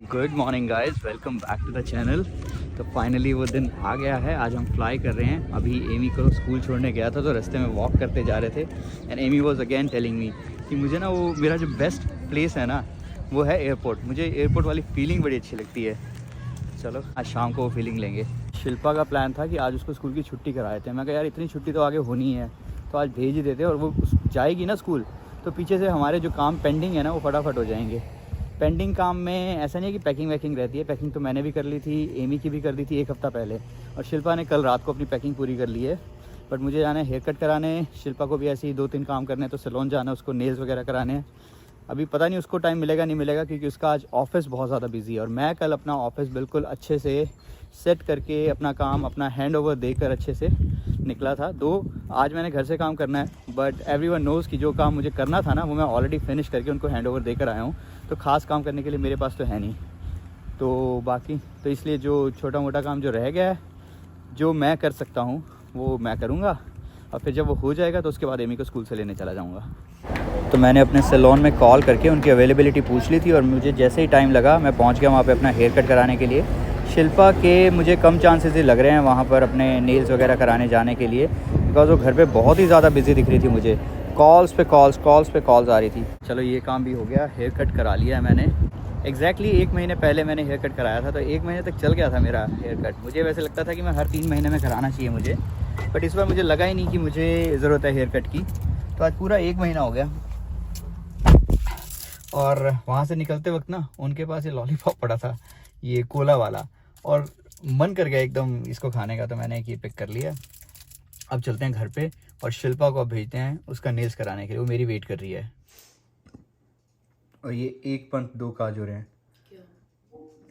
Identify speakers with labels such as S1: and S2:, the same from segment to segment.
S1: Good morning guys, welcome back to the channel. तो finally वो दिन आ गया है। आज हम फ्लाई कर रहे हैं। अभी एमी को स्कूल छोड़ने गया था तो रास्ते में वॉक करते जा रहे थे and Amy was again telling me कि मुझे ना वो मेरा जो बेस्ट प्लेस है ना वो है एयरपोर्ट। मुझे एयरपोर्ट वाली फीलिंग बड़ी अच्छी लगती है। चलो आज शाम को वो फीलिंग लेंगे। शिल्पा का प्लान था कि आज उसको स्कूल की छुट्टी कराए थे। मैं कहा यार इतनी छुट्टी तो आगे होनी है तो आज भेज ही देते और वो जाएगी ना स्कूल तो पीछे से हमारे जो काम पेंडिंग है ना वो फटाफट हो जाएंगे। पेंडिंग काम में ऐसा नहीं है कि पैकिंग वैकिंग रहती है। पैकिंग तो मैंने भी कर ली थी, एमी की भी कर दी थी एक हफ़्ता पहले और शिल्पा ने कल रात को अपनी पैकिंग पूरी कर ली है। बट मुझे जाना है हेयर कट कराने, शिल्पा को भी ऐसे ही 2-3 काम करने हैं तो सैलून जाना है, उसको नेल्स वगैरह कराने हैं। अभी पता नहीं उसको टाइम मिलेगा नहीं मिलेगा क्योंकि उसका आज ऑफिस बहुत ज़्यादा बिजी है और मैं कल अपना ऑफिस बिल्कुल अच्छे से सेट करके अपना काम अपना हैंड ओवर देकर अच्छे से निकला था। आज मैंने घर से काम करना है बट एवरीवन नोज़ कि जो काम मुझे करना था ना वो मैं ऑलरेडी फिनिश करके उनको हैंड ओवर देकर आया हूँ। तो ख़ास काम करने के लिए मेरे पास तो है नहीं। तो बाकी तो इसलिए जो छोटा मोटा काम जो रह गया है जो मैं कर सकता हूँ वो मैं करूँगा और फिर जब वो हो जाएगा तो उसके बाद एमी को स्कूल से लेने चला जाऊँगा। तो मैंने अपने सैलून में कॉल करके उनकी अवेलेबिलिटी पूछ ली थी और मुझे जैसे ही टाइम लगा मैं पहुँच गया वहाँ पे अपना हेयर कट कराने के लिए। शिल्पा के मुझे कम चांसेस ही लग रहे हैं वहाँ पर अपने नेल्स वगैरह कराने जाने के लिए बिकॉज वो घर पे बहुत ही ज़्यादा बिजी दिख रही थी। मुझे कॉल्स पे कॉल्स आ रही थी। चलो ये काम भी हो गया, हेयर कट करा लिया है मैंने। एग्जैक्टली 1 महीने पहले मैंने हेयर कट कराया था तो 1 महीने तक चल गया था मेरा हेयर कट। मुझे वैसे लगता था कि मैं हर 3 महीने में कराना चाहिए मुझे, बट इस बार मुझे लगा ही नहीं कि मुझे ज़रूरत है हेयर कट की। तो आज पूरा 1 महीना हो गया और वहाँ से निकलते वक्त ना उनके पास ये लॉलीपॉप पड़ा था, ये कोला वाला, और मन कर गया एकदम इसको खाने का तो मैंने एक ये पिक कर लिया। अब चलते हैं घर पे और शिल्पा को अब भेजते हैं उसका नेल्स कराने के लिए। वो मेरी वेट कर रही है। और ये 1 पंथ 2 काज हो रहे हैं।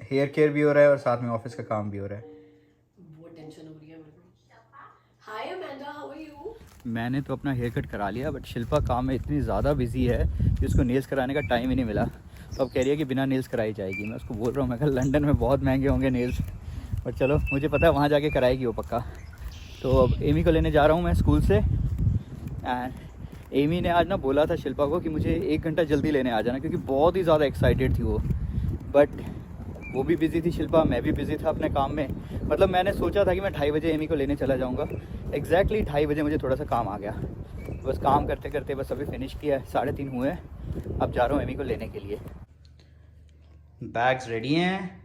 S1: हेयर केयर भी हो रहा है और साथ में ऑफिस का काम भी हो रहा है।
S2: बहुत टेंशन हो रही है मेरे को। हाय अमेंडा, हाउ आर यू?
S1: मैंने तो अपना हेयर कट करा लिया बट शिल्पा काम में इतनी ज़्यादा बिजी है कि उसको नेल्स कराने का टाइम ही नहीं मिला। तो अब कह रही है कि बिना नेल्स कराई जाएगी। मैं उसको बोल रहा हूँ मैं कहा लंदन में बहुत महंगे होंगे नेल्स, बट चलो मुझे पता है वहाँ जाके कराएगी वो पक्का। तो अब एमी को लेने जा रहा हूँ मैं स्कूल से एंड एमी ने आज ना बोला था शिल्पा को कि मुझे 1 घंटा जल्दी लेने आ जाना क्योंकि बहुत ही ज़्यादा एक्साइटेड थी वो। बट वो भी बिज़ी थी शिल्पा, मैं भी बिज़ी था अपने काम में। मतलब मैंने सोचा था कि मैं 2:30 बजे एमी को लेने चला जाऊँगा। एग्जैक्टली 2:30 बजे मुझे थोड़ा सा काम आ गया। बस काम करते करते बस अभी फिनिश किया है, 3:30 हुए हैं। अब जा रहा हूँ एमी को लेने के लिए। बैग्स रेडी हैं,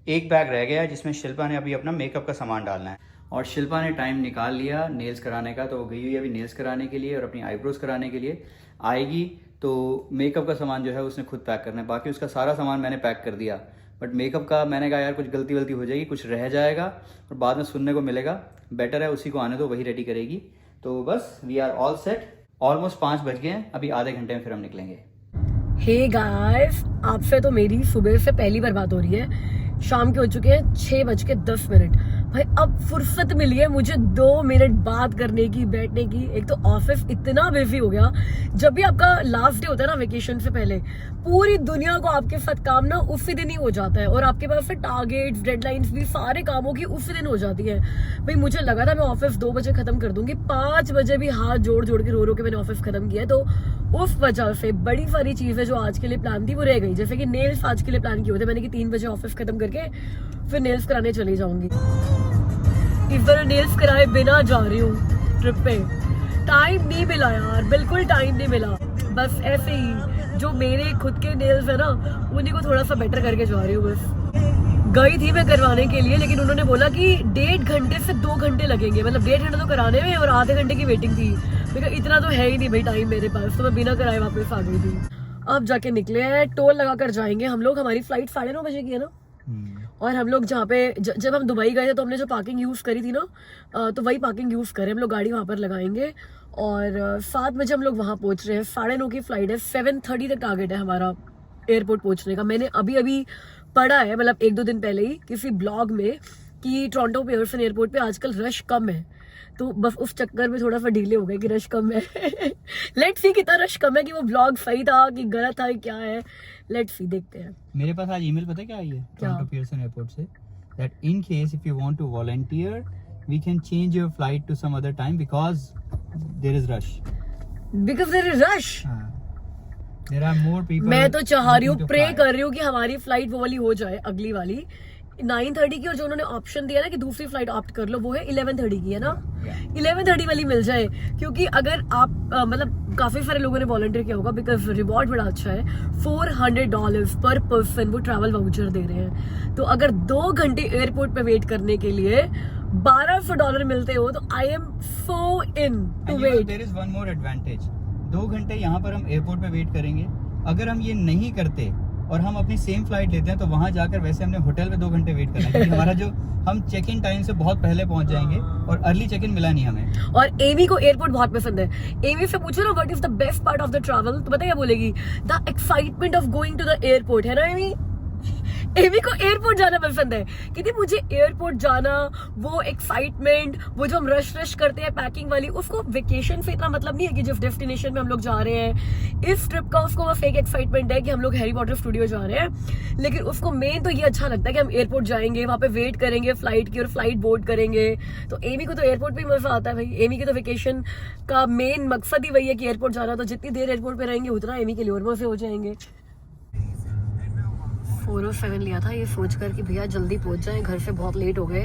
S1: एक बैग रह गया है जिसमें शिल्पा ने अभी अपना मेकअप का सामान डालना है और शिल्पा ने टाइम निकाल लिया नेल्स कराने का। तो वो गई हुई है अभी नेल्स कराने के लिए और अपनी आईब्रोज कराने के लिए। आएगी तो मेकअप का सामान जो है उसने खुद पैक करना है। बाकी उसका सारा सामान मैंने पैक कर दिया बट मेकअप का मैंने कहा यार कुछ गलती वलती हो जाएगी, कुछ रह जाएगा और बाद में सुनने को मिलेगा, बेटर है उसी को आने दो, वही रेडी करेगी। तो बस we are all set. Almost 5 बज गए हैं, अभी आधे घंटे में फिर हम निकलेंगे।
S2: हे गाइस, आपसे तो मेरी सुबह से पहली बार बात हो रही है। शाम के हो चुके हैं 6:10। भाई अब फुर्सत मिली है मुझे 2 मिनट बात करने की, बैठने की। एक तो ऑफिस इतना बिजी हो गया। जब भी आपका लास्ट डे होता है ना वेकेशन से पहले, पूरी दुनिया को आपके साथ काम ना उसी दिन ही हो जाता है और आपके पास फिर टारगेट्स, डेडलाइंस भी सारे कामों की उसी दिन हो जाती है। भाई मुझे लगा था मैं ऑफिस 2 बजे खत्म कर दूंगी, 5 बजे भी हाथ जोड़ जोड़ के रो रो के मैंने ऑफिस खत्म किया है। तो उस वजह से बड़ी सारी चीजें जो आज के लिए प्लान थी वो रह गई। जैसे कि नेल्स आज के लिए प्लान किए होते मैंने कि 3 बजे ऑफिस खत्म करके फिर नेल्स कराने चली जाऊंगी। इस बार नेल्स कराए बिना जा रही हूँ ट्रिप पे। टाइम नहीं मिला यार, बिल्कुल टाइम नहीं मिला। बस ऐसे ही जो मेरे खुद के नेल्स है ना उन्हीं को थोड़ा सा बेटर करके जा रही हूँ। बस गई थी मैं करवाने के लिए लेकिन उन्होंने बोला कि 1.5 घंटे से 2 घंटे लगेंगे। मतलब 1.5 घंटे तो कराने में और आधे घंटे की वेटिंग थी। इतना तो है ही नहीं भाई टाइम मेरे पास, तो मैं बिना कराए वापस आ गई थी। अब जाके निकले हैं, टोल लगा कर जाएंगे हम लोग। हमारी फ्लाइट 9:30 बजे की है ना और हम लोग जहाँ पे जब हम दुबई गए थे तो हमने जो पार्किंग यूज करी थी ना तो वही पार्किंग यूज करें। हम लोग गाड़ी वहां पर लगाएंगे और 7 बजे हम लोग वहां पहुंच रहे हैं। 9:30 की फ्लाइट है, 7:30 तक टारगेट है हमारा एयरपोर्ट पहुंचने का। मैंने अभी पढ़ा है मतलब 1-2 दिन पहले ही किसी ब्लॉग में कि टोरंटो पेयरसन एयरपोर्ट पे आजकल रश कम है। तो बस उस चक्कर में थोड़ा सा डिले हो गया कि रश कम है। लेट्स सी कितना रश कम है, कि वो ब्लॉग सही था कि गलत था क्या है, लेट्स सी देखते हैं।
S1: मेरे पास आज ईमेल पता क्या आई है टोरंटो पियर्सन एयरपोर्ट से, that in case if you want to volunteer we can change your flight to some other time because there is rush.
S2: Because there is rush.
S1: There are more people.
S2: मैं तो चाह रही हूँ,
S1: looking to
S2: pray
S1: fly.
S2: कर रही हूँ कि हमारी फ्लाइट वो वाली हो जाए, अगली वाली 9:30 की, और जो उन्होंने ऑप्शन दिया ना कि दूसरी फ्लाइट ऑप्ट कर लो, वो है 11:30 की, है ना? 11:30 वाली मिल जाए, क्योंकि अगर आप मतलब काफी सारे लोगों ने वॉलंटियर किया होगा, बिकॉज रिवॉर्ड बड़ा अच्छा है। $400 पर पर्सन वो ट्रैवल वाउचर दे रहे हैं। तो अगर 2 घंटे एयरपोर्ट पे वेट करने के लिए $1200 मिलते हो, तो I am so in to wait.
S1: There is one more advantage. 2 घंटे यहाँ पर हम एयरपोर्ट पे वेट करेंगे। अगर हम ये नहीं करते और हम अपनी सेम फ्लाइट लेते हैं, तो वहां जाकर वैसे हमने होटल में 2 घंटे वेट करना है, क्योंकि हमारा जो हम चेक इन टाइम से बहुत पहले पहुंच जाएंगे, और अर्ली चेक इन मिला नहीं हमें।
S2: और एमी को एयरपोर्ट बहुत पसंद है। एमी से पूछो ना what is the best part of the travel, तो पता क्या बोलेगी? The excitement of going to the airport, है ना एमी? एमी को एयरपोर्ट जाना पसंद है, क्योंकि मुझे एयरपोर्ट जाना, वो एक्साइटमेंट, वो जो हम रश करते हैं पैकिंग वाली, उसको वेकेशन से इतना मतलब नहीं है कि जिस डेस्टिनेशन में हम लोग जा रहे हैं इस ट्रिप का, उसको बस एक एक्साइटमेंट है कि हम लोग हैरी पॉटर स्टूडियो जा रहे हैं। लेकिन उसको मेन तो ये अच्छा लगता है कि हम एयरपोर्ट जाएंगे, वहां पे वेट करेंगे फ्लाइट की, और फ्लाइट बोर्ड करेंगे। तो एमी को तो एयरपोर्ट पे मजा आता है भाई। एमी की तो वेकेशन का मेन मकसद ही वही है कि एयरपोर्ट जाना। तो जितनी देर एयरपोर्ट पे रहेंगे उतना एमी के लिए और मजे हो जाएंगे। 407 लिया था ये सोचकर कि भैया जल्दी पहुंच जाएं, घर से बहुत लेट हो गए,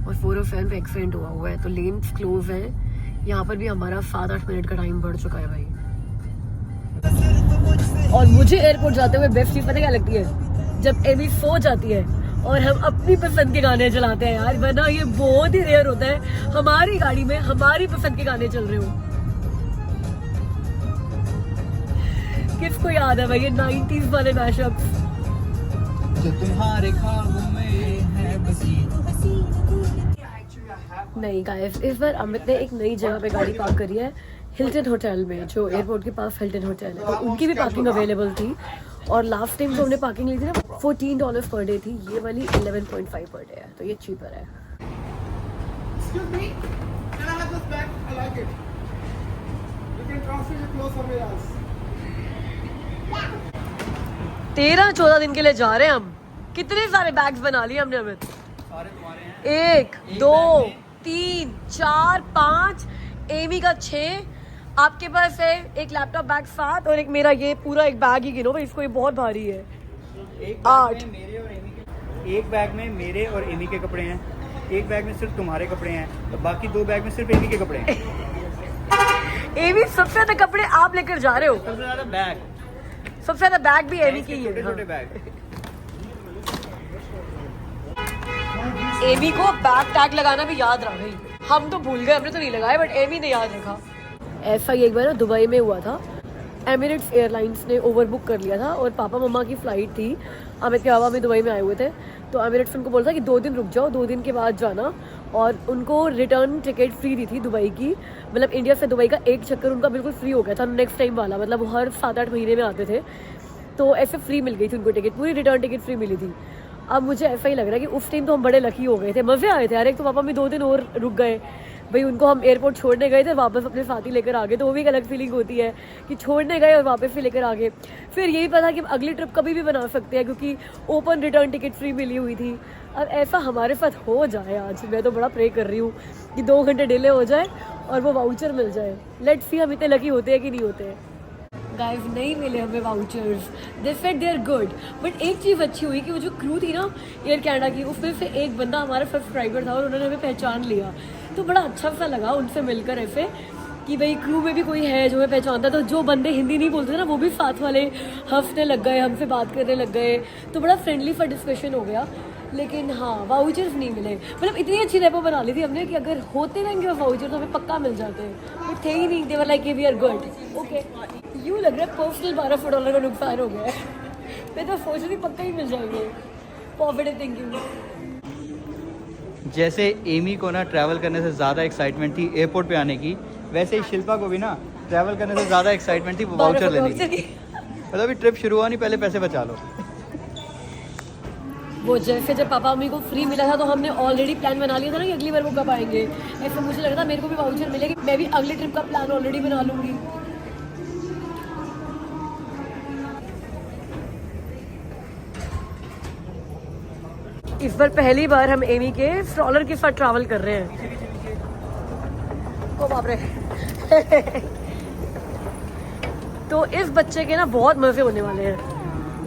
S2: और 407 पे एक्सीडेंट हुआ है, तो लेन्स क्लोज है। यहाँ पर भी हमारा 7-8 मिनट का टाइम बढ़ चुका है भाई। और मुझे एयरपोर्ट जाते हुए बेस्ट चीज पता क्या लगती है? जब एमी सो जाती है और हम अपनी पसंद के गाने चलाते हैं यार, वरना ये बहुत ही रेयर होता है हमारी गाड़ी में हमारी पसंद के गाने चल रहे हो। किसको याद है भाई ये 90s वाले मैशअप्स?
S1: जो तुम्हारे ख्वाबों में है बसी।
S2: नहीं गाइस, इस बार अमित ने एक नई जगह पे गाड़ी पार्क करी है, हिल्टन होटल में, जो एयरपोर्ट के पास हिल्टन होटल है। तो उनकी भी पार्किंग अवेलेबल थी, और लास्ट टाइम जो हमने पार्किंग ली थी ना $14 पर डे थी, ये वाली 11.5 पर डे है, तो ये चीपर है।
S3: Excuse me, can I have this bag? I like it. You can transfer your clothes somewhere else.
S2: 13-14 दिन के लिए जा रहे हैं हम। कितने सारे बैग्स बना लिए हमने अमित?
S1: सारे तुम्हारे हैं।
S2: 1 2 3 4 5, एमी का 6, आपके पास है एक लैपटॉप बैग 7, और एक मेरा ये पूरा एक बैग ही गिनो भाई, इसको ये बहुत भारी है।
S1: एक
S2: 8।
S1: बैग में मेरे और एमी के, एक बैग में मेरे और एमी के कपड़े हैं, एक बैग में सिर्फ तुम्हारे कपड़े हैं, तो बाकी 2 बैग में सिर्फ एमी के कपड़े हैं।
S2: एमी सबसे ज्यादा कपड़े आप लेकर जा रहे हो?
S1: सबसे ज्यादा बैग,
S2: सबसे ज्यादा बैग भी एमी की ही है।
S1: छोटे-छोटे बैग।
S2: एमी को बैग टैग लगाना भी याद रहा भाई, हम तो भूल गए, हमने तो नहीं लगाया, बट एमी ने याद रखा। ऐसा ही एक बार ना दुबई में हुआ था, एमिरेट्स एयरलाइंस ने ओवरबुक कर लिया था, और पापा मम्मा की फ़्लाइट थी, अमित के बाबा भी दुबई में आए हुए थे, तो एमिरेट्स उनको बोला था कि 2 दिन रुक जाओ, 2 दिन के बाद जाना, और उनको रिटर्न टिकट फ्री दी थी दुबई की, मतलब इंडिया से दुबई का एक चक्कर उनका बिल्कुल फ्री हो गया था नेक्स्ट टाइम वाला, मतलब वो हर 7-8 महीने में आते थे, तो ऐसे फ्री मिल गई थी उनको टिकट, पूरी रिटर्न टिकट फ्री मिली थी। अब मुझे ऐसा ही लग रहा है कि उस टाइम तो हम बड़े लकी हो गए थे, मज़े आए थे यार। एक तो पापा भी 2 दिन और रुक गए भाई, उनको हम एयरपोर्ट छोड़ने गए थे, वापस अपने साथ ही लेकर आ गए, तो वो भी एक अलग फीलिंग होती है कि छोड़ने गए और वापस भी लेकर आ गए। फिर यही पता कि अगली ट्रिप कभी भी बना सकते हैं, क्योंकि ओपन रिटर्न टिकट फ्री मिली हुई थी। अब ऐसा हमारे साथ हो जाए आज, मैं तो बड़ा प्रे कर रही हूँ कि 2 घंटे डिले हो जाए और वो वाउचर मिल जाए। लेट्स सी हम इतने लकी होते हैं कि नहीं होते। गाइस नहीं मिले हमें vouchers, they said they are good, but एक चीज़ अच्छी हुई कि वो जो क्रू थी ना एयर कनाडा की, उसमें से एक बंदा हमारा सब्सक्राइबर था और उन्होंने हमें पहचान लिया, तो बड़ा अच्छा सा लगा उनसे मिलकर ऐसे कि भाई क्रू में भी कोई है जो हमें पहचानता। तो जो बंदे हिंदी नहीं बोलते थे ना, वो भी साथ वाले हंसने लग गए, हमसे बात करने लग गए, तो बड़ा फ्रेंडली सा डिस्कशन हो गया। लेकिन हाँ, वाउचर्स नहीं मिले, मतलब इतनी अच्छी रेपो बना ली थी हमने कि अगर होते रहेंगे वो वाउचर तो हमें पक्का मिल जाते हैं, बट थे ही नहीं। They were like we are good okay. यूँ लग रहा है पर्सनल $1200 का नुकसान हो गया है। मैं तो सोच रही पक्का ही मिल जाएंगे, पॉजिटिव थिंकिंग।
S1: जैसे एमी को ना ट्रैवल करने से ज़्यादा एक्साइटमेंट थी एयरपोर्ट पे आने की, वैसे ही शिल्पा को भी ना ट्रैवल करने से ज़्यादा एक्साइटमेंट थी वाउचर लेने की। मतलब अभी ट्रिप शुरू हुआ नहीं, पहले पैसे बचा लो।
S2: वो जैसे जब पापा मम्मी को फ्री मिला था तो हमने ऑलरेडी प्लान बना लिया था ना कि अगली बार वो कब आएंगे। ऐसा मुझे लग रहा था मेरे को भी वाउचर मिलेगी, मैं भी अगली ट्रिप का प्लान ऑलरेडी बना लूँगी। इस बार पहली बार हम एमी के स्ट्रॉलर के साथ ट्रैवल कर रहे हैं। ओ बाप रे तो इस बच्चे के ना बहुत मजे होने वाले हैं,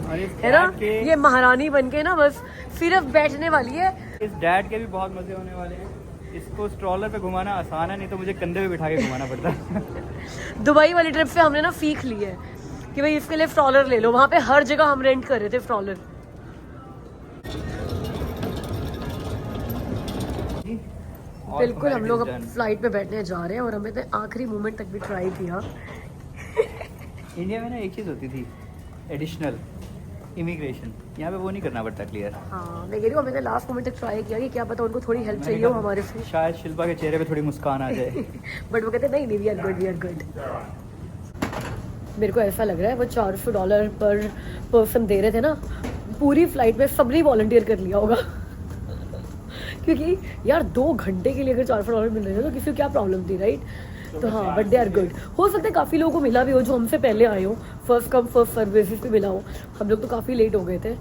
S1: और इस
S2: है ना।
S1: डैड के
S2: ये महारानी बन के ना बस सिर्फ बैठने वाली है।
S1: इस डैड के भी बहुत मजे होने वाले हैं। इसको स्ट्रॉलर पे घुमाना आसान है, नहीं तो मुझे कंधे पे बिठा के घुमाना पड़ता है।
S2: दुबई वाली ट्रिप से हमने ना सीख ली है कि भाई इसके लिए स्ट्रॉलर ले लो। वहाँ पे हर जगह हम रेंट कर रहे थे स्ट्रॉलर। बिल्कुल हम लोग अब फ्लाइट पे बैठने जा रहे हैं और हमें तो आखिरी मोमेंट तक भी ट्राई किया।
S1: इंडिया में ना एक चीज़ होती थी एडिशनल, इमिग्रेशन। यहाँ पे वो नहीं करना पड़ता क्लियर।
S2: हाँ मैं कह रही हूँ, हमें लास्ट मोमेंट तक ट्राई किया कि क्या पता उनको थोड़ी हेल्प चाहिए हो हमारे से।
S1: शायद शिल्पा के चेहरे पे थोड़ी मुस्कान आ जाए।
S2: बट वो कहते नहीं नहीं, we are good, we are good. मेरे को ऐसा लग रहा है वो $400 पर पर्सन दे रहे थे ना, पूरी फ्लाइट में सबने वॉलंटियर कर लिया होगा। क्योंकि यार 2 घंटे के लिए अगर $400 मिल रहे थे तो किसी को क्या प्रॉब्लम थी, राइट। तो हाँ, बट दे आर गुड। हो सकता है काफ़ी लोगों को मिला भी हो जो हमसे पहले आए हो, first come first serve basis पे मिला हो। हम लोग तो काफ़ी लेट हो गए थे,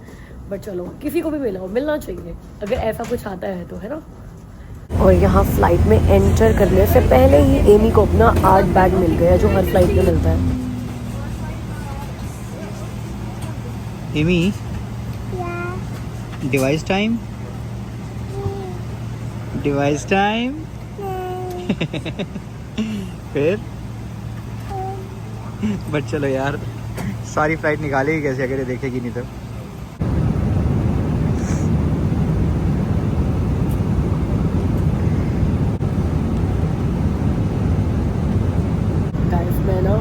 S2: बट चलो किसी को भी मिला हो, मिलना चाहिए अगर ऐसा कुछ आता है तो, है ना। और यहाँ फ्लाइट में एंटर करने से पहले ही एमी को अपना आर्ट बैग मिल गया जो हर फ्लाइट में मिलता है।
S1: Amy, device time, device time. फिर बट चलो यार, सारी फ्लाइट निकालेगी कैसे अगर ये देखेगी नहीं तो।
S2: गाइस मैं ना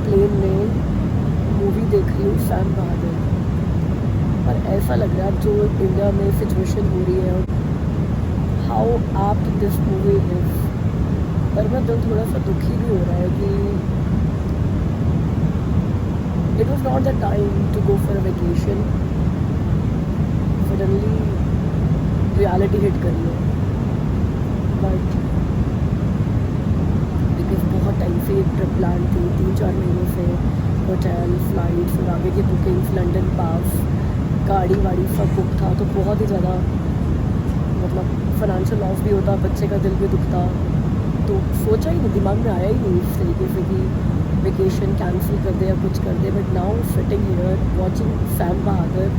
S2: प्लेन में मूवी देख रही हूँ सैम बहादुर, और ऐसा लग रहा है जो इंडिया में सिचुएशन हो रही है, how apt this movie is. पर मैं दिल थोड़ा सा दुखी भी हो रहा है कि it was not the time to go for a vacation. Suddenly reality hit कर लो, बट बिकॉज बहुत टाइम से एक ट्रिप प्लान थी, 3-4 महीनों से। होटल, फ्लाइट, फिर आगे की बुकिंग्स, लंदन पास, गाड़ी वाड़ी सब बुक था, तो बहुत ही ज़्यादा मतलब फाइनेंशियल लॉस भी होता, बच्चे का दिल भी दुखता। तो सोचा ही नहीं, दिमाग में आया ही नहीं इस तरीके से कि वेकेशन कैंसिल कर दे या कुछ कर दे। But now sitting here watching Sam Bahadur,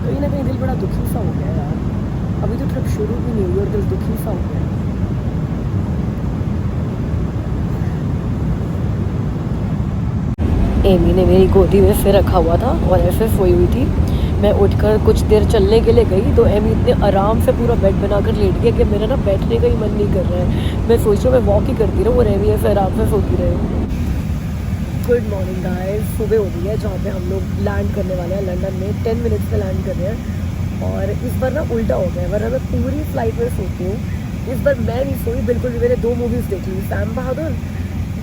S2: कहीं ना कहीं दिल बड़ा दुखी सा हो गया यार। अभी तो ट्रिप शुरू भी नहीं हुई और दिल दुखी सा हो गया। एमी ने मेरी गोदी में सिर रखा हुआ था और ऐसे सोई हुई थी। मैं उठकर कुछ देर चलने के लिए गई तो एमी इतने आराम से पूरा बेड बनाकर लेट गया कि मेरा ना बैठने का ही मन नहीं कर रहा है। मैं सोच रहा हूँ मैं वॉक ही करती रहूँ और एमी ऐसे आराम से सोती रहे। गुड मॉर्निंग गाइस, सुबह हो गई है जहाँ पे हम लोग लैंड करने वाले हैं लंदन में। 10 मिनट्स में लैंड कर रहे हैं और इस बार ना उल्टा हो गया है, वरना मैं पूरी फ्लाइट में सोती हूँ। इस बार मैं नहीं सोई बिल्कुल भी। मैंने 2 मूवीज़ देख ली, सैम बहादुर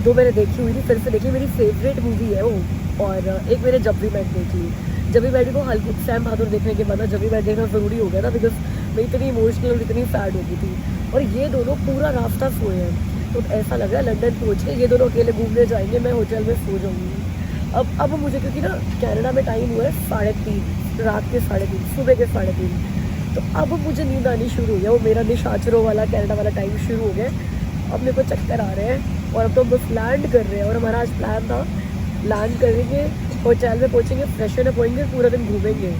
S2: 2 मैंने देखी हुई थी, फिर से देखी, मेरी फेवरेट मूवी है वो। और एक मैंने जब भी मैट देख ली। जब भी मैट को हल्की सैम बहादुर देखने के बाद जब भी मैट देखना ज़रूरी हो गया था, बिकॉज मैं इतनी इमोशनल और इतनी सैड हो गई थी। और ये दोनों पूरा रास्ता सोए हैं, तो ऐसा लग रहा है लंदन पहुँच के ये दोनों अकेले घूमने जाएंगे, मैं होटल में सो जाऊँगी। अब मुझे क्योंकि ना कनाडा में टाइम हुआ है 3:30 रात के 3:30 सुबह के 3:30, तो अब मुझे नींद आनी शुरू हो गया। वो मेरा निशाचरों वाला कनाडा वाला टाइम शुरू हो गया। अब मेरे को चक्कर आ रहे हैं और अब तो बस लैंड कर रहे हैं। और हमारा आज प्लान था लैंड करेंगे, होटल में पहुँचेंगे, फ्रेशन अप होएंगे, पूरा दिन घूमेंगे।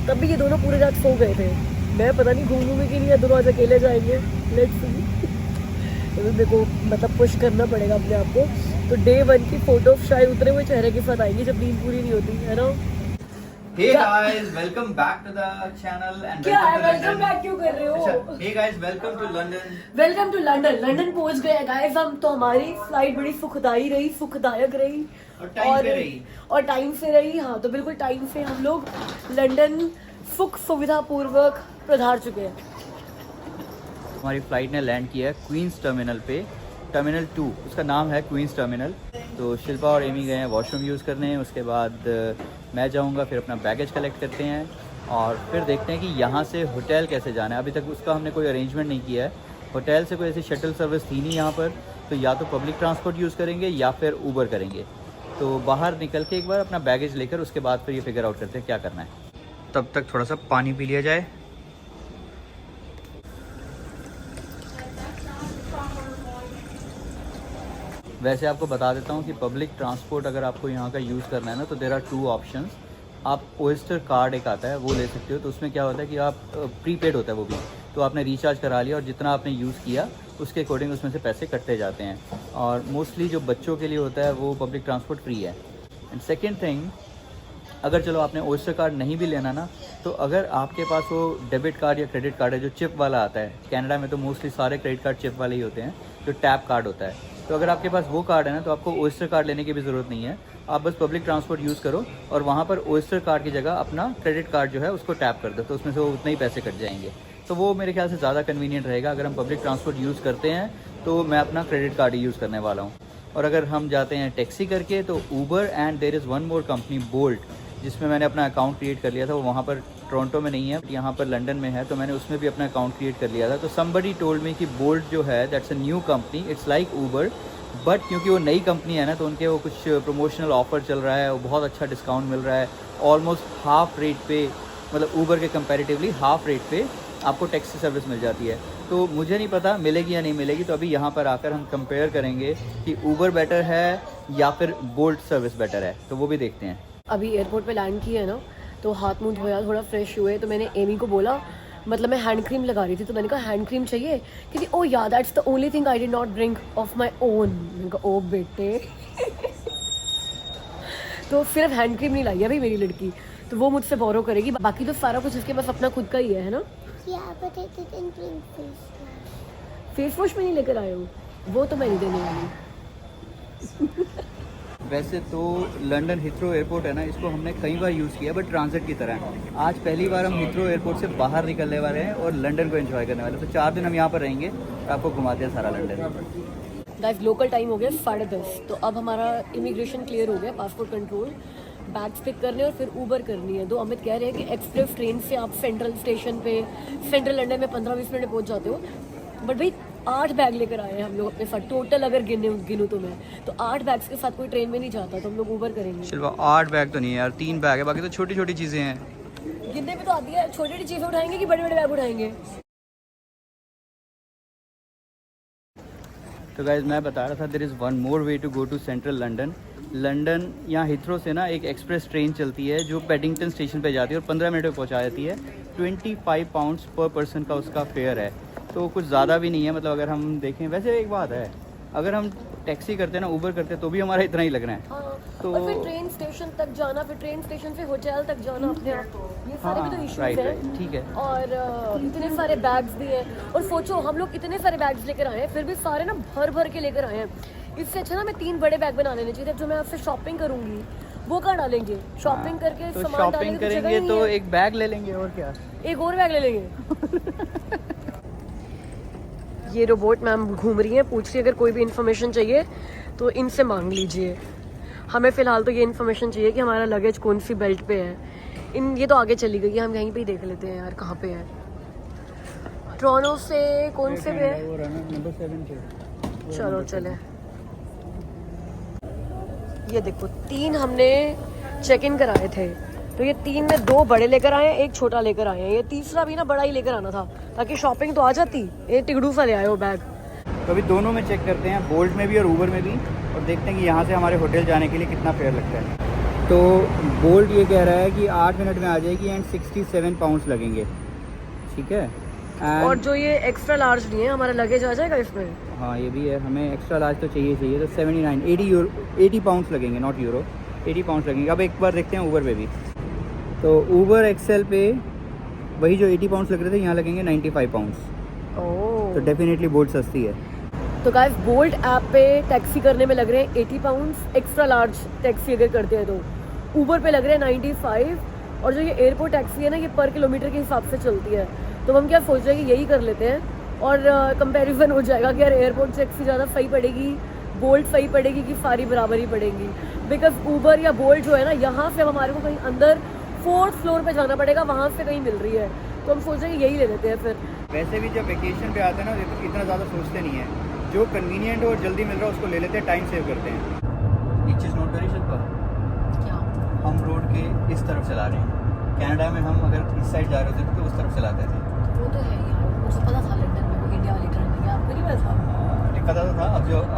S2: तब भी ये दोनों पूरी रात सो गए थे। मैं पता नहीं घूमूंगी कि नहीं, दोनों आज अकेले जाएंगे, लेट्स सी। मेरे को मतलब पुश करना पड़ेगा अपने आप को। तो डे 1 की फोटो शायद उतरे हुए चेहरे के साथ आएंगी जब नींद पूरी नहीं होती, है ना।
S1: Hey guys, welcome back to the channel and
S2: क्या है,
S1: welcome to
S2: welcome
S1: London.
S2: Back क्यों कर रहे हो?
S1: अच्छा, hey guys, welcome to London.
S2: Welcome to London. London पहुंच गए गाइस हम। तो हमारी फ्लाइट बड़ी सुखदाई रही, सुखदायक रही
S1: और टाइम पे रही।
S2: और टाइम से रही। हाँ, तो बिल्कुल टाइम से हम लोग लंदन सुख सुविधा पूर्वक पधार चुके हैं।
S1: हमारी फ्लाइट ने लैंड किया है क्वींस टर्मिनल पे, टर्मिनल 2 उसका नाम है क्वींस टर्मिनल। तो शिल्पा और एमी गए हैं वॉशरूम यूज़ करने, उसके बाद मैं जाऊंगा, फिर अपना बैगेज कलेक्ट करते हैं और फिर देखते हैं कि यहाँ से होटल कैसे जाना है। अभी तक उसका हमने कोई अरेंजमेंट नहीं किया है। होटल से कोई ऐसी शटल सर्विस थी नहीं यहाँ पर, तो या तो पब्लिक ट्रांसपोर्ट यूज़ करेंगे या फिर ऊबर करेंगे। तो बाहर निकल के एक बार अपना बैगेज लेकर उसके बाद फिर ये फिगर आउट करते हैं क्या करना है। तब तक थोड़ा सा पानी पी लिया जाए। वैसे आपको बता देता हूँ कि पब्लिक ट्रांसपोर्ट अगर आपको यहाँ का यूज़ करना है ना, तो देयर आर 2 ऑप्शंस। आप ओएस्टर कार्ड एक आता है, वो ले सकते हो। तो उसमें क्या होता है कि आप प्रीपेड होता है वो भी, तो आपने रिचार्ज करा लिया और जितना आपने यूज़ किया उसके अकॉर्डिंग उसमें से पैसे कटते जाते हैं। और मोस्टली जो बच्चों के लिए होता है वो पब्लिक ट्रांसपोर्ट फ्री है। एंड सेकेंड थिंग, अगर चलो आपने ओएस्टर कार्ड नहीं भी लेना ना, तो अगर आपके पास वो डेबिट कार्ड या क्रेडिट कार्ड है जो चिप वाला आता है, कनाडा में तो मोस्टली सारे क्रेडिट कार्ड चिप वाले ही होते हैं, जो टैप कार्ड होता है। तो अगर आपके पास वो कार्ड है ना, तो आपको ओएस्टर कार्ड लेने की भी ज़रूरत नहीं है। आप बस पब्लिक ट्रांसपोर्ट यूज़ करो और वहाँ पर ओएस्टर कार्ड की जगह अपना क्रेडिट कार्ड जो है उसको टैप कर दो, तो उसमें से वो उतने ही पैसे कट जाएंगे। तो वो मेरे ख्याल से ज़्यादा कन्वीनियंट रहेगा। अगर हम पब्लिक ट्रांसपोर्ट यूज़ करते हैं तो मैं अपना क्रेडिट कार्ड ही यूज़ करने वाला हूँ। और अगर हम जाते हैं टैक्सी करके, तो Uber and there is one more company Bolt, जिसमें मैंने अपना अकाउंट क्रिएट कर लिया था। वो वहाँ पर टोरंटो में नहीं है, यहाँ पर लंदन में है, तो मैंने उसमें भी अपना अकाउंट क्रिएट कर लिया था। तो समबडी टोल्ड मी कि बोल्ट जो है that's a new company, it's like Uber, but क्योंकि वो नई कंपनी है ना, तो उनके वो कुछ प्रमोशनल ऑफर चल रहा है, वो बहुत अच्छा डिस्काउंट मिल रहा है। ऑलमोस्ट हाफ रेट पे, मतलब ऊबर के कंपैरेटिवली हाफ रेट पे आपको टैक्सी सर्विस मिल जाती है। तो मुझे नहीं पता मिलेगी या नहीं मिलेगी, तो अभी यहाँ पर आकर हम कंपेयर करेंगे कि ऊबर बेटर है या फिर बोल्ट सर्विस बेटर है, तो वो भी देखते हैं।
S2: अभी एयरपोर्ट पे लैंड किया है ना, तो हाथ मुंह धोया, थोड़ा फ्रेश हुए, तो मैंने एमी को बोला, मतलब मैं हैंड क्रीम लगा रही थी, तो मैंने कहा हैंड क्रीम चाहिए, क्योंकि ओ या that's the only thing I did not drink of my own. मैंने कहा ओ बेटे तो सिर्फ हैंड क्रीम नहीं लाई है भाई मेरी लड़की, तो वो मुझसे बोरो करेगी, बाकी तो सारा कुछ इसके पास अपना खुद का ही है ना। फेस वॉश में नहीं लेकर आए हो, वो तो मैं नहीं देने वाली।
S1: वैसे तो लंदन हीथ्रो एयरपोर्ट है ना, इसको हमने कई बार यूज़ किया, बट ट्रांजिट की तरह। आज पहली बार हम हीथ्रो एयरपोर्ट से बाहर निकलने वाले हैं और लंदन को एंजॉय करने वाले हैं। तो 4 दिन हम यहाँ पर रहेंगे, तो आपको घुमाते हैं सारा लंदन।
S2: गाइस लोकल टाइम हो गया 10:30, तो अब हमारा इमिग्रेशन क्लियर हो गया, पासपोर्ट कंट्रोल, बैग्स पिक करने और फिर ऊबर करनी है। तो अमित कह रहे हैं कि एक्सप्रेस ट्रेन से आप सेंट्रल स्टेशन पे, सेंट्रल लंदन में 15-20 मिनट में पहुंच जाते हो। बट भाई 8 बैग लेकर आए हैं हम लोग अपने साथ, टोटल अगर गिनूँ तो मैं, तो 8 बैग्स के साथ कोई ट्रेन में नहीं जाता, तो हम लोग ऊबर करेंगे।
S1: शिल्पा 8 बैग तो नहीं है यार, 3 बैग है, बाकी तो छोटी छोटी चीज़ें हैं।
S2: गिनने में तो आती है, छोटी छोटी चीज़ें उठाएंगे कि बड़े बड़े बैग उठाएंगे।
S1: तो गाइज मैं बता रहा था, there is one more way to go to central London. London यहाँ हीथ्रो से ना एक एक्सप्रेस ट्रेन चलती है जो पेडिंगटन स्टेशन पे जाती है और 15 मिनट में पहुँचा जाती है। 25 पाउंड्स पर पर्सन का उसका फेयर है, तो कुछ ज़्यादा भी नहीं है। मतलब अगर हम देखें, वैसे एक बात है, अगर हम टैक्सी करते हैं ना, ऊबर करते हैं, तो भी हमारा इतना ही लगना है।
S2: हाँ,
S1: तो
S2: और फिर ट्रेन स्टेशन तक जाना, फिर ट्रेन स्टेशन से होटल तक जाना अपने आप, ये सारे भी तो इश्यूज हैं।
S1: ठीक है।
S2: और इतने सारे बैग्स भी हैं, और सोचो हम लोग इतने सारे बैग्स लेकर आए हैं, फिर भी सारे ना भर भर के लेकर आए हैं। इससे अच्छा ना मैं 3 बड़े बैग बना लेने चाहिए। जो मैं आपसे शॉपिंग करूंगी वो कहाँ डालेंगे, शॉपिंग करके
S1: तो
S2: सामान
S1: शॉपिंग करेंगे तो एक बैग ले लेंगे, और क्या,
S2: एक और बैग ले लेंगे। ये रोबोट मैम घूम रही हैं, पूछ रही है अगर कोई भी इन्फॉर्मेशन चाहिए तो इनसे मांग लीजिए। हमें फ़िलहाल तो ये इन्फॉर्मेशन चाहिए कि हमारा लगेज कौन सी बेल्ट पे है। ये तो आगे चली गई है, हम यहीं पे ही देख लेते हैं यार कहाँ पे है। टोरंटो से कौन से पे है,
S1: नंबर 7 पे।
S2: चलो चले। ये देखो 3 हमने चेक इन कराए थे, तो ये 3 में 2 बड़े लेकर आए हैं, 1 छोटा लेकर आए हैं। ये तीसरा भी ना बड़ा ही लेकर आना था ताकि शॉपिंग तो आ जाती। ये टिगड़ू सा ले आए हो बैग।
S1: तो अभी दोनों में चेक करते हैं, बोल्ट में भी और ऊबर में भी, और देखते हैं कि यहाँ से हमारे होटल जाने के लिए कितना फेयर लगता है। तो बोल्ट ये कह रहा है कि 8 मिनट में आ जाएगी एंड 67 पाउंड्स लगेंगे, ठीक है।
S2: और जो ये एक्स्ट्रा लार्ज नहीं है, हमारा लगेज आ जाएगा इसमें।
S1: हाँ ये भी है, हमें एक्स्ट्रा लार्ज तो चाहिए, तो 80 पाउंड्स लगेंगे, नॉट यूरो, 80 पाउंड्स लगेंगे। अब एक बार देखते हैं ऊबर पे भी। तो ऊबर एक्सेल पे वही जो 80 पाउंड्स लग रहे थे, यहाँ लगेंगे 95 पाउंड्स।
S2: ओह,
S1: तो डेफिनेटली बोल्ट सस्ती है।
S2: तो गाइस बोल्ट ऐप पे टैक्सी करने में लग रहे हैं 80 पाउंड्स, एक्स्ट्रा लार्ज टैक्सी अगर करते हैं तो। ऊबर पे लग रहे हैं 95, और जो ये एयरपोर्ट टैक्सी है ना, ये पर किलोमीटर के हिसाब से चलती है। तो हम क्या सोच रहे हैं कि यही कर लेते हैं, और कंपैरिजन हो जाएगा कि यार एयरपोर्ट टैक्सी ज़्यादा सही पड़ेगी, बोल्ट सही पड़ेगी कि सारी बराबर ही पड़ेगी। बिकॉज ऊबर या बोल्ट जो है ना, यहाँ से हमारे को कहीं अंदर 4th फ्लोर पे जाना पड़ेगा, वहाँ से कहीं मिल रही है, तो हम सोच रहे हैं यही ले लेते हैं फिर।
S1: वैसे भी जब वेकेशन पे आते हैं ना, तो इतना ज़्यादा सोचते नहीं है, जो कन्वीनियंट और जल्दी मिल रहा है उसको ले लेते हैं, टाइम सेव करते हैं। एक चीज़ नोट करी शिल्पा,
S2: क्या?
S1: हम रोड के इस तरफ चला रहे हैं। कनाडा में हम अगर इस साइड जा रहे होते तो उस तरफ चलाते थे।
S2: वो तो है यार, मुझे पता था लंदन में वो इंडिया वाली ट्रेन है, आपको नहीं पता था?
S1: पता तो था,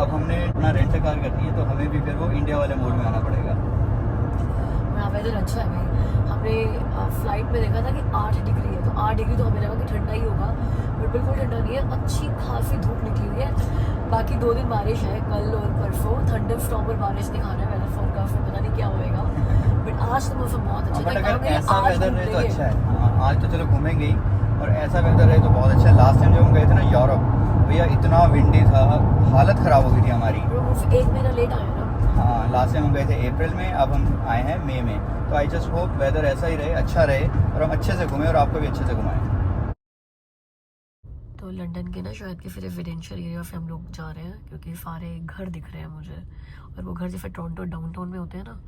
S1: अब हमने अपना रेंट कार कर दी है तो हमें भी फिर वो इंडिया वाले मोड में आना पड़ेगा।
S2: यहाँ वेदर अच्छा है भाई। हमने फ्लाइट में देखा था कि 8 डिग्री है, तो 8 डिग्री तो हमें लगा कि ठंडा ही होगा, बट बिल्कुल ठंडा नहीं है, अच्छी खासी धूप निकली हुई है। बाकी 2 दिन बारिश है, कल और परसों थंडर स्टॉर्म और बारिश दिखा रहा है वेदर फोरकास्ट में, पता नहीं क्या होएगा, बट आज तो मौसम बहुत अच्छा
S1: बट
S2: है।
S1: अगर ऐसा वेदर रहे तो अच्छा है। हाँ, आज तो चलो घूमेंगे ही, और ऐसा वेदर रहे तो बहुत अच्छा है। लास्ट टाइम जब हम गए थे ना यूरोप, भैया इतना विंडी था, हालत ख़राब हो गई थी हमारी।
S2: 1 महीना लेट आया ना।
S1: हाँ, लास्ट टाइम हम गए थे अप्रैल में, अब हम आए हैं मई में। तो आई जस्ट होप वेदर ऐसा ही रहे, अच्छा रहे, और हम अच्छे से घूमें और आपको भी अच्छे से घुमाएं।
S2: तो लंदन के ना शायद कि रेजिडेंशियल एरिया से हम लोग जा रहे हैं, क्योंकि सारे घर दिख रहे हैं मुझे, और वो घर जैसे टोरंटो डाउनटाउन में होते हैं ना,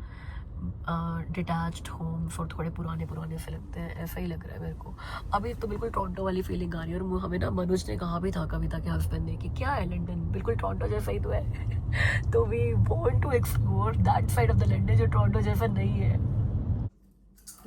S2: डिटैच्ड होम्स और थोड़े पुराने से लगते हैं, ऐसा ही लग रहा है मेरे को। अभी तो बिल्कुल टोरंटो वाली फीलिंग आ रही है, और हमें ना मनोज ने कहा भी था, कविता के हस्बैंड ने, कि क्या है लंदन बिल्कुल टोरंटो जैसा ही तो है। तो we want to explore that side of the London जो टोरंटो जैसा नहीं है।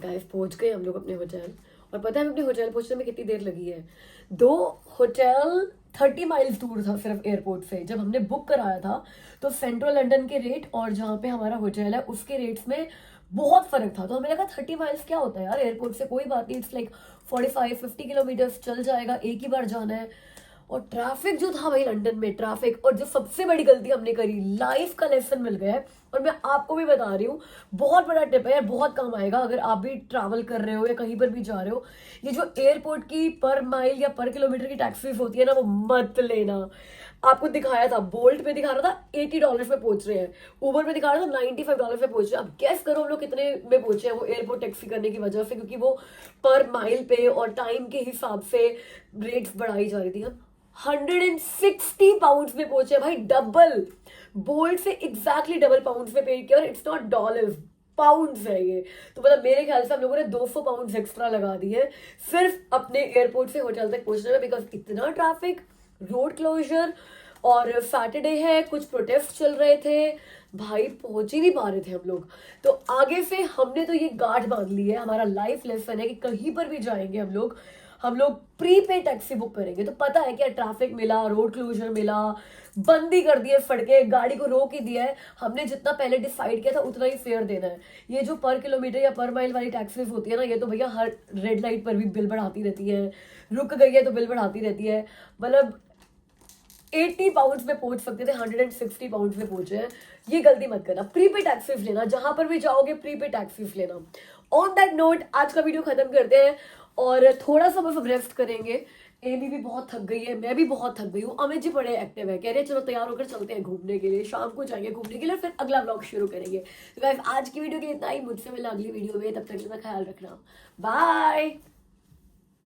S2: गाइस पहुंच गए हम लोग अपने होटल, और पता है अपने होटल पहुंचने में कितनी देर लगी है? 2 होटल 30 माइल्स दूर था सिर्फ एयरपोर्ट से। जब हमने बुक कराया था तो सेंट्रल लंदन के रेट और जहाँ पे हमारा होटल है उसके रेट्स में बहुत फर्क था। तो हमें लगा 30 माइल्स क्या होता है यार एयरपोर्ट से, कोई बात नहीं, इट्स लाइक 45-50 किलोमीटर्स चल जाएगा, एक ही बार जाना है। और ट्रैफिक जो था भाई लंदन में, ट्रैफिक, और जो सबसे बड़ी गलती हमने करी, लाइफ का लेसन मिल गया है, और मैं आपको भी बता रही हूँ, बहुत बड़ा टिप है यार, बहुत काम आएगा अगर आप भी ट्रैवल कर रहे हो या कहीं पर भी जा रहे हो। ये जो एयरपोर्ट की पर माइल या पर किलोमीटर की टैक्सीज होती है ना, वो मत लेना। आपको दिखाया था, बोल्ट पे दिखा रहा था $80 में पहुंच रहे हैं, उबर पे दिखा रहा था $95 में पहुंच रहे हैं। अब गेस करो हम लोग कितने में पहुंचे हैं वो एयरपोर्ट टैक्सी करने की वजह से, क्योंकि वो पर माइल पे और टाइम के हिसाब से रेट्स बढ़ाई जा रही थी। 160 पाउंड्स में पहुंचे भाई, डबल, बोल्ट से एग्जैक्टली डबल पाउंड्स में पे किया, और इट्स नॉट डॉलर्स, पाउंड्स है ये। तो मतलब मेरे ख्याल से हम लोगों ने 200 पाउंड्स एक्स्ट्रा लगा दिए सिर्फ अपने एयरपोर्ट से होटल तक पहुंचने में, बिकॉज इतना ट्रैफिक, रोड क्लोजर, और सैटरडे है, कुछ प्रोटेस्ट चल रहे थे, भाई पहुंच ही नहीं पा रहे थे हम लोग। तो आगे से हमने तो ये गांठ बांध ली है, हमारा लाइफ लेसन है कि कहीं पर भी जाएंगे हम लोग प्रीपेड टैक्सी बुक करेंगे। तो पता है क्या, ट्रैफिक मिला, रोड क्लोजर मिला, बंदी कर दिए सड़कें, गाड़ी को रोक ही दिया है, हमने जितना पहले डिसाइड किया था उतना ही फेयर देना है। ये जो पर किलोमीटर या पर माइल वाली टैक्सीज होती है ना, ये तो भैया हर रेड लाइट पर भी बिल बढ़ाती रहती है, रुक गई है तो बिल बढ़ाती रहती है। मतलब 80 पाउंड्स में पहुंच सकते थे, 160 पाउंड्स में पहुंचे हैं। ये गलती मत करना, प्रीपेड टैक्सीज लेना, जहां पर भी जाओगे प्रीपेड टैक्सीज लेना। ऑन दैट नोट आज का वीडियो खत्म करते हैं, और थोड़ा सा बस रेस्ट करेंगे। एमी भी बहुत थक गई है, मैं भी बहुत थक गई हूँ। अमित जी बड़े एक्टिव है, कह रहे हैं चलो तैयार होकर चलते हैं घूमने के लिए, शाम को जाएंगे घूमने के लिए, फिर अगला व्लॉग शुरू करेंगे। तो गाइस आज की वीडियो के इतना ही, मुझसे मिला अगली वीडियो में, तब तक अपना ख्याल रखना, बाय।